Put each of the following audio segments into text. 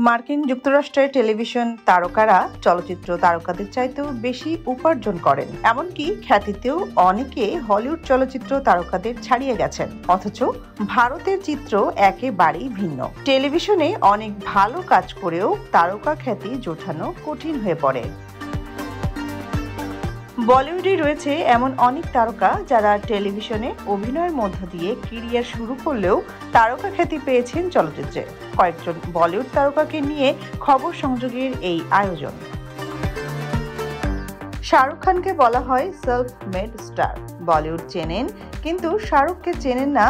মার্কিন যুক্তরাষ্ট্রের টেলিভিশন তারকারা চলচ্চিত্র তারকাদের চাইতেও বেশি উপার্জন করেন, এমনকি খ্যাতিতেও অনেকে হলিউড চলচ্চিত্র তারকাদের ছাড়িয়ে গেছেন। অথচ ভারতের চিত্র একেবারেই ভিন্ন। টেলিভিশনে অনেক ভালো কাজ করেও তারকা খ্যাতি জোটানো কঠিন হয়ে পড়ে। বলিউডে রয়েছে এমন অনেক তারকা যারা টেলিভিশনে অভিনয়ের মধ্য দিয়ে ক্যারিয়ার শুরু করলেও তারকা খ্যাতি পেয়েছেন চলচ্চিত্রে। কয়েকজন বলিউড তারকাকে নিয়ে খবর সংযোগের এই আয়োজন। শাহরুখ খানকে বলা হয় সেলফ মেড স্টার। বলিউড চেনেন, কিন্তু শাহরুখকে চেনেন না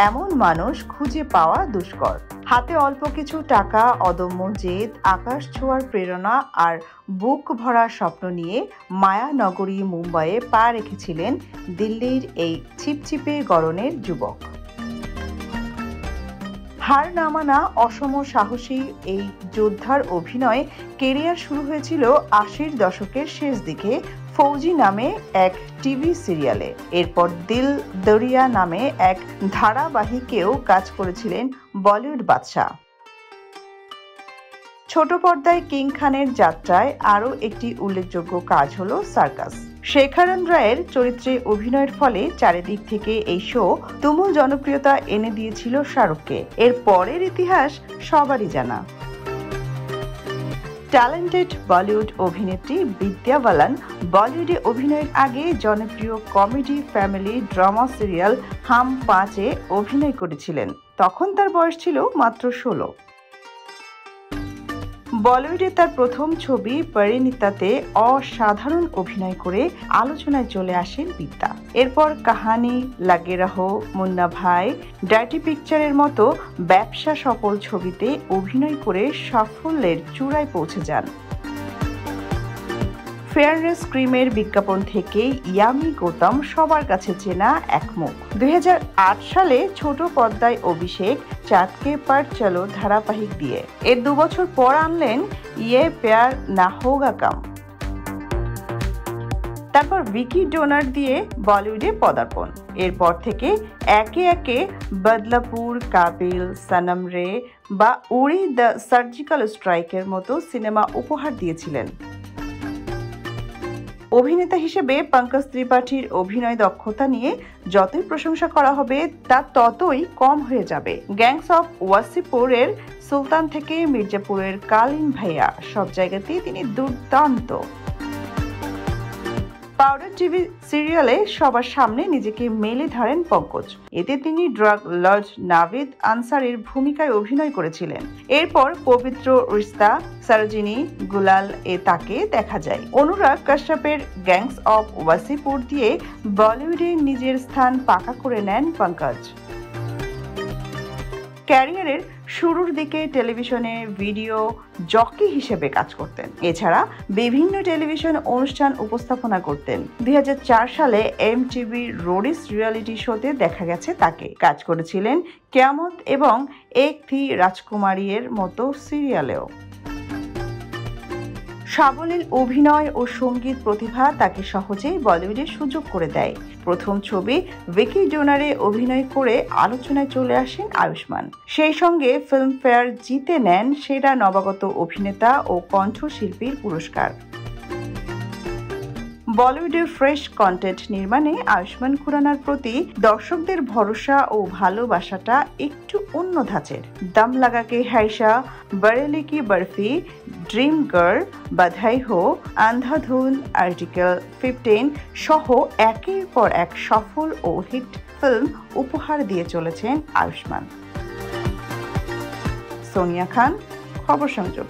এমন মানুষ খুঁজে পাওয়া দুষ্কর। হাতে অল্প কিছু টাকা, অদম্য জেদ, আকাশ ছোঁয়ার প্রেরণা আর বুক ভরা স্বপ্ন নিয়ে মায়ানগরী মুম্বাইয়ে পা রেখেছিলেন দিল্লির এই ছিপছিপে গড়নের যুবক। হার না মানা অসম সাহসী এই যোদ্ধার অভিনয় কেরিয়ার শুরু হয়েছিল ৮০-র দশকের শেষ দিকে ফৌজি নামে এক টিভি সিরিয়ালে। এরপর দিল দরিয়া নামে এক ধারাবাহিকেও কাজ করেছিলেন বলিউড বাদশা। ছোট পর্দায় কিং খানের যাত্রায় আরও একটি উল্লেখযোগ্য কাজ হলো সার্কাস। শেখরন রায়ের চরিত্রে অভিনয়ের ফলে চারিদিক থেকে এই শো তুমুল জনপ্রিয়তা এনে দিয়েছিল শাহরুখকে। এর পরের ইতিহাস সবারই জানা। ট্যালেন্টেড বলিউড অভিনেত্রী বিদ্যা বালান বলিউডে অভিনয়ের আগে জনপ্রিয় কমেডি ফ্যামিলি ড্রামা সিরিয়াল হাম ৫-এ অভিনয় করেছিলেন। তখন তার বয়স ছিল মাত্র ১৬। বলিউডে তার প্রথম ছবি পরিণীতাতে অসাধারণ অভিনয় করে আলোচনায় চলে আসেন বিদ্যা। এরপর কাহানি, লাগে রহো, মুন্না ভাই, ডার্টি পিকচারের মতো ব্যবসা সফল ছবিতে অভিনয় করে সাফল্যের চূড়ায় পৌঁছে যান। ফেয়ারনেস ক্রিমের বিজ্ঞাপন থেকে ইয়ামি গৌতম সবার কাছে চেনা এক মুখ। ২০০৮ সালে ছোট পর্দায় অভিষেক চাঁদকে পার চলো ধারাবাহিক দিয়ে। এর ২ বছর পর আনলেন ইয়ে প্যার না হোগা কাম। তারপর ভিকি ডোনার দিয়ে বলিউডে পদার্পণ। এরপর থেকে একে একে বদলাপুর, কাবিল, সনম রে বা উড়ি দ্য সার্জিক্যাল স্ট্রাইকের মতো সিনেমা উপহার দিয়েছিলেন। অভিনেতা হিসেবে পঙ্কজ ত্রিপাঠীর অভিনয় দক্ষতা নিয়ে যতই প্রশংসা করা হবে তা ততই কম হয়ে যাবে। গ্যাংস অফ ওয়াসিপুরের সুলতান থেকে মির্জাপুরের কালিন ভাইয়া, সব জায়গাতেই তিনি দুর্দান্ত। পাউডার টিভি সিরিয়ালে সবার সামনে নিজেকে মেলে ধরেন পঙ্কজ। এতে তিনি ড্রাগ লর্ড নাভিদ আনসারির ভূমিকায় অভিনয় করেছিলেন। এরপর পবিত্র রিস্তা, সরজিনী, গুলাল এ তাকে দেখা যায়। অনুরাগ কাশ্যপের গ্যাংস অফ ওয়াসিপুর দিয়ে বলিউডে নিজের স্থান পাকা করে নেন পঙ্কজ। ক্যারিয়ারের শুরুর দিকে টেলিভিশনে ভিডিও জকি হিসেবে কাজ করতেন। এছাড়া বিভিন্ন টেলিভিশন অনুষ্ঠান উপস্থাপনা করতেন। ২০০৪ সালে MTV রোডিস রিয়ালিটি শোতে দেখা গেছে তাকে। কাজ করেছিলেন কিয়ামত এবং এক থি রাজকুমারী এর মতো সিরিয়ালেও। সাবলীল অভিনয় ও সঙ্গীত প্রতিভা তাকে সহজেই বলিউডে সুযোগ করে দেয়। প্রথম ছবি ভিকি ডোনারে অভিনয় করে আলোচনায় চলে আসেন আয়ুষ্মান। সেই সঙ্গে ফিল্মফেয়ার জিতে নেন সেরা নবাগত অভিনেতা ও কণ্ঠশিল্পীর পুরস্কার। বলিউডের ফ্রেশ কন্টেন্ট নির্মাণে আয়ুষ্মান খুরানার প্রতি দর্শকদের ভরসা ও ভালোবাসাটা একটু অন্য ধাঁচের। দম লাগাকে হাইশা, বরেলি কি বরফি, ড্রিম গার্ল, বাধাই হো, আন্ধাধুন, আর্টিকেল 15 সহ একের পর এক সফল ও হিট ফিল্ম উপহার দিয়ে চলেছেন আয়ুষ্মান। সোনিয়া খান, খবর সংযোগ।